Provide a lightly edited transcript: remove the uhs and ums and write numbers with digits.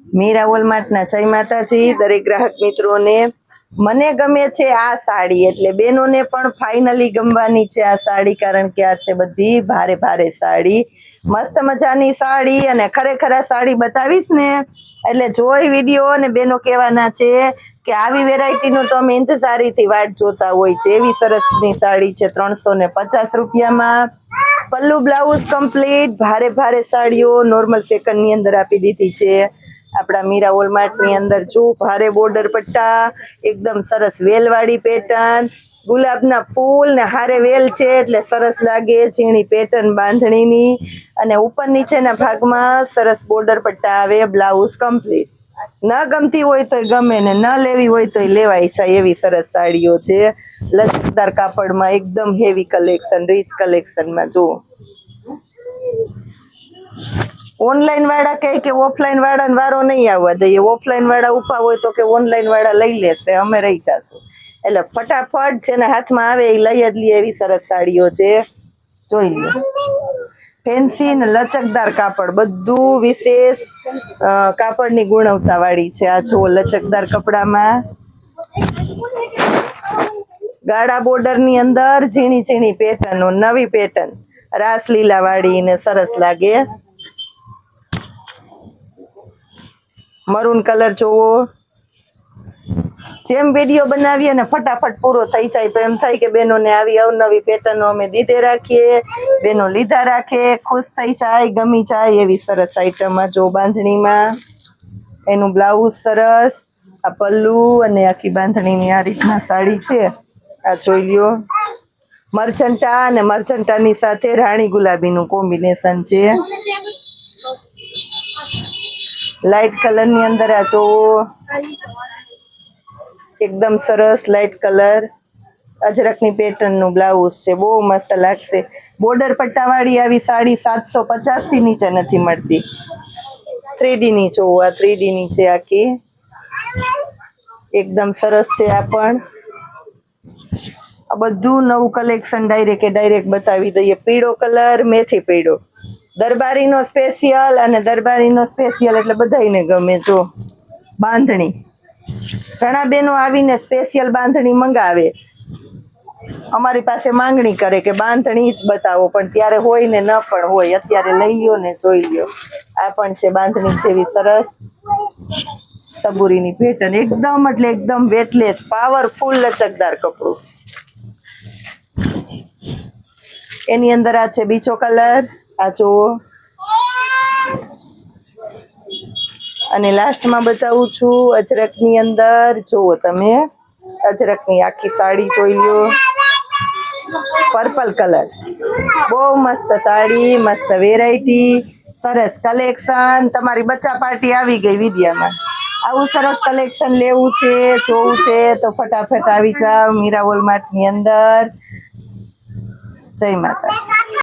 મીરા વોલમાર્ટના જય માતાજી દરેક ગ્રાહક મિત્રોને। મને ગમે છે આ સાડી, એટલે બેનોને પણ ફાઇનલી ગમવાની છે આ સાડી, કારણ કે આ છે બધી ભારે ભારે સાડી, મસ્ત મજાની સાડી। અને ખરેખર આ સાડી બતાવીશ ને એટલે જોઈ વિડીયો અને બેનો કહેવાના છે કે આવી વેરાયટીનો તો અમે ઇંતજારીથી વાટ જોતા હોય છે। એવી સરસની સાડી છે 350 રૂપિયામાં। પલ્લુ બ્લાઉઝ કમ્પ્લીટ, ભારે ભારે સાડીઓ નોર્મલ સેકન્ડની અંદર આપી દીધી છે આપણા મીરા વોલમાર્ટની અંદર। જો ભારે બોર્ડર પટ્ટા, એકદમ સરસ વેલવાળી પેટર્ન, ગુલાબના ફૂલ ને હારે વેલ છે એટલે સરસ લાગે, ઝીણી પેટર્ન બાંધણીની, અને ઉપર નીચેના ભાગમાં સરસ બોર્ડર પટ્ટા આવે। બ્લાઉઝ કમ્પ્લીટ, ન ગમતી હોય તોય ગમે ને ન લેવી હોય તોય લેવાય છે એવી સરસ સાડીઓ છે લચકદાર કાપડમાં, એકદમ હેવી કલેક્શન, રીચ કલેક્શનમાં। જુઓ ઓનલાઈન વાળા કહે કે ઓફલાઈન વાળાને વારો નહીં આવવા દઈએ, ઓફલાઈન વાળા ઉભા હોય તો કે ઓનલાઈન વાળા લઈ લેશે, અમે રહી જશું, એટલે ફટાફટ જેના હાથમાં આવે એ લઈ જ લે એવી સરસ સાડીઓ છે। જોઈ લો, ફેન્સી ને લચકદાર કાપડ, બધું વિશેષ કાપડની ગુણવત્તા વાળી છે। આ જુઓ લચકદાર કપડામાં ગાળા બોર્ડર ની અંદર ઝીણી ઝીણી પેટર્ન, નવી પેટર્ન રાસલીલા વાળી ને સરસ લાગે। મરૂન કલર જોવો, જેમ વિડીયો બનાવીએ ને ફટાફટ પૂરો થઈ જાય તો એમ થાય કે બેનોને આવી અવનવી પેટર્નો અમે દીધે રાખીએ, બેનો લીધા રાખે, ખુશ થઈ જાય, ગમી જાય એવી સરસ આઈટમમાં। જો બાંધણીમાં એનું બ્લાઉઝ સરસ, આ પલ્લુ અને આખી બાંધણીની આ રીતના સાડી છે। આ જોઈ લ્યો, મરચંટા અને મરચંટાની સાથે રાણી ગુલાબીનું કોમ્બિનેશન છે। લાઈટ કલર ની અંદર આ જોવો, એકદમ સરસ લાઈટ કલર, અજરકની પેટર્ન નું બ્લાઉઝ છે, બહુ મસ્ત લાગશે। બોર્ડર પટ્ટા વાળી આવી સાડી 750 થી નીચે નથી મળતી। 3D ની જોવો, આ 3D ની છે આખી, એકદમ સરસ છે। આ પણ આ બધું નવું કલેક્શન ડાયરેક્ટ બતાવી દઈએ। પીળો કલર, મેથી પીળો, દરબારીનો સ્પેશિયલ, અને દરબારીનો સ્પેશિયલ એટલે બધાને ગમે। જો બાંધણી, ઘણા બેનો આવીને સ્પેશિયલ બાંધણી મંગાવે, અમારી પાસે માંગણી કરે કે બાંધણી જ બતાવો, પણ ત્યારે હોય ને ન પણ હોય, અત્યારે લઈ લ્યો ને જોઈ લ્યો। આ પણ છે બાંધણી જેવી સરસ સબુરીની પેટર્ન, એકદમ એટલે એકદમ વેટલેસ, પાવરફુલ લચકદાર કપડું। એની અંદર આ છે બીજો કલર, આ જુઓ, અને લાસ્ટમાં બતાવું છું અજરકની અંદર। જુઓ તમે, અજરકની આખી સાડી જોઈ લ્યો, પર્પલ કલર, બહુ મસ્ત સાડી, મસ્ત વેરાયટી, સરસ કલેક્શન। તમારી બચ્ચા પાર્ટી આવી ગઈ વિદ્યામાં। આવું સરસ કલેક્શન લેવું છે, જોવું છે તો ફટાફટ આવી જાવ મીરા વોલમાર્ટની અંદર। જય માતાજી।